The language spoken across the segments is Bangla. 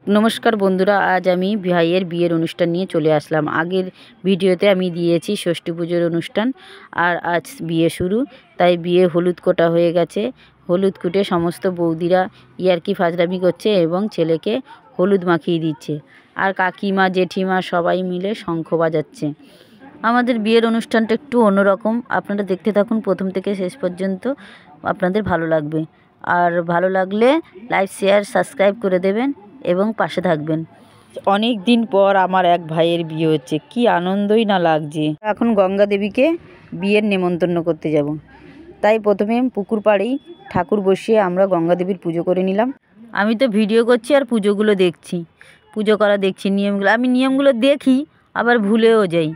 নমস্কার বন্ধুরা, আজ আমি ভাইয়ের বিয়ের অনুষ্ঠান নিয়ে চলে আসলাম। আগের ভিডিওতে আমি দিয়েছি ষষ্ঠী পুজোর অনুষ্ঠান, আর আজ বিয়ে শুরু। তাই বিয়ে হলুদ কোটা হয়ে গেছে। হলুদ কুটে সমস্ত বৌদিরা ইয়ার্কি ফাজলামি করছে এবং ছেলেকে হলুদ মাখিয়ে দিচ্ছে। আর কাকিমা জেঠিমা সবাই মিলে শঙ্খ বাজাচ্ছে। আমাদের বিয়ের অনুষ্ঠানটা একটু অন্যরকম। আপনারা দেখতে থাকুন প্রথম থেকে শেষ পর্যন্ত, আপনাদের ভালো লাগবে। আর ভালো লাগলে লাইক শেয়ার সাবস্ক্রাইব করে দেবেন এবং পাশে থাকবেন। অনেক দিন পর আমার এক ভাইয়ের বিয়ে হচ্ছে, কি আনন্দই না লাগছে। এখন গঙ্গা দেবীকে বিয়ের নেমন্তন্ন করতে যাব। তাই প্রথমে পুকুর পাড়েই ঠাকুর বসিয়ে আমরা গঙ্গা দেবীর পুজো করে নিলাম। আমি তো ভিডিও করছি আর পুজোগুলো দেখছি, পুজো করা দেখছি, নিয়মগুলো আমি নিয়মগুলো দেখি আবার ভুলেও যাই।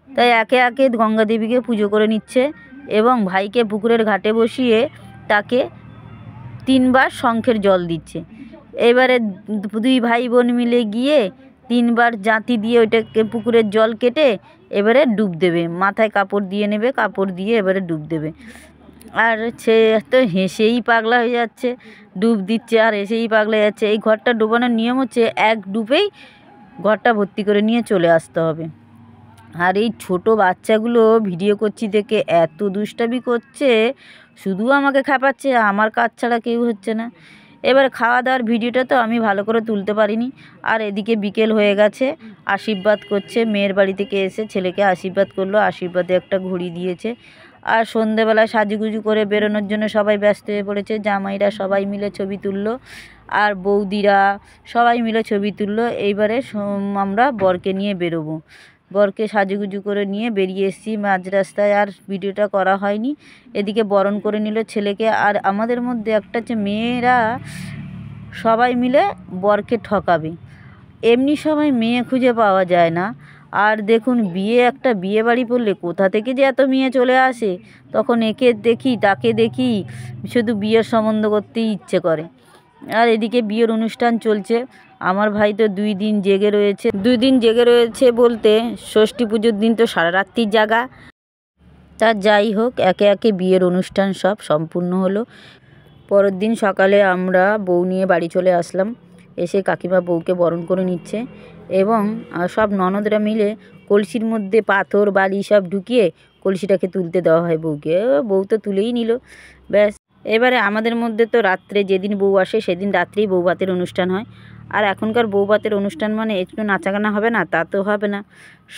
তাই একে একে গঙ্গা দেবীকে পুজো করে নিচ্ছে এবং ভাইকে পুকুরের ঘাটে বসিয়ে তাকে 3 বার শঙ্খের জল দিচ্ছে। এবারে 2 ভাই বোন মিলে গিয়ে 3 বার জাঁতি দিয়ে ওইটাকে পুকুরের জল কেটে এবারে ডুব দেবে। মাথায় কাপড় দিয়ে নেবে, কাপড় দিয়ে এবারে ডুব দেবে। আর সে তো হেসেই পাগলা হয়ে যাচ্ছে, ডুব দিচ্ছে আর হেসেই পাগলা হয়ে যাচ্ছে। এই ঘরটা ডোবানোর নিয়ম হচ্ছে এক ডুবেই ঘরটা ভর্তি করে নিয়ে চলে আসতে হবে। আর এই ছোট বাচ্চাগুলো ভিডিও করছি দেখে এত দুষ্টামি করছে, শুধু আমাকে খেপাচ্ছে, আমার কাজ ছাড়া কেউ হচ্ছে না। এবার খাওয়া দাওয়ার ভিডিওটা তো আমি ভালো করে তুলতে পারিনি। আর এদিকে বিকেল হয়ে গেছে, আশীর্বাদ করছে। মেয়ের বাড়ি থেকে এসে ছেলেকে আশীর্বাদ করলো, আশীর্বাদে একটা ঘড়ি দিয়েছে। আর সন্ধেবেলা সাজুগুজু করে বেরোনোর জন্য সবাই ব্যস্ত হয়ে পড়েছে। জামাইরা সবাই মিলে ছবি তুললো আর বৌদিরা সবাই মিলে ছবি তুললো। এইবারে আমরা বরকে নিয়ে বেরোবো। বরকে সাজুগুজু করে নিয়ে বেরিয়ে এসেছি মাঝ রাস্তায়, আর ভিডিওটা করা হয়নি। এদিকে বরণ করে নিল ছেলেকে। আর আমাদের মধ্যে একটা হচ্ছে মেয়েরা সবাই মিলে বরকে ঠকাবে, এমনি সময় মেয়ে খুঁজে পাওয়া যায় না। আর দেখুন একটা বিয়ে বাড়ি পড়লে কোথা থেকে যে এত মেয়ে চলে আসে, তখন একে দেখি তাকে দেখি, শুধু বিয়ের সম্বন্ধ করতেই ইচ্ছে করে। আর এদিকে বিয়ের অনুষ্ঠান চলছে। আমার ভাই তো 2 দিন জেগে রয়েছে। 2 দিন জেগে রয়েছে বলতে ষষ্ঠী পুজোর দিন তো সারা রাত্রির জাগা। তা যাই হোক, একে একে বিয়ের অনুষ্ঠান সব সম্পূর্ণ হলো। পরের দিন সকালে আমরা বউ নিয়ে বাড়ি চলে আসলাম। এসে কাকিমা বউকে বরণ করে নিচ্ছে এবং সব ননদরা মিলে কলসির মধ্যে পাথর বালি সব ঢুকিয়ে কলসিটাকে তুলতে দেওয়া হয় বউকে। বউ তো তুলেই নিল, ব্যাস। এবারে আমাদের মধ্যে তো রাত্রে যেদিন বউ আসে সেদিন রাত্রেই বউ ভাতের অনুষ্ঠান হয়। আর এখনকার বউ ভাতের অনুষ্ঠান মানে একটু নাচাগানা হবে না, তা তো হবে না।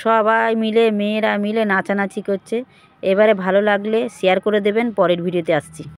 সবাই মিলে মেয়েরা মিলে নাচানাচি করছে। এবারে ভালো লাগলে শেয়ার করে দেবেন। পরের ভিডিওতে আসছি।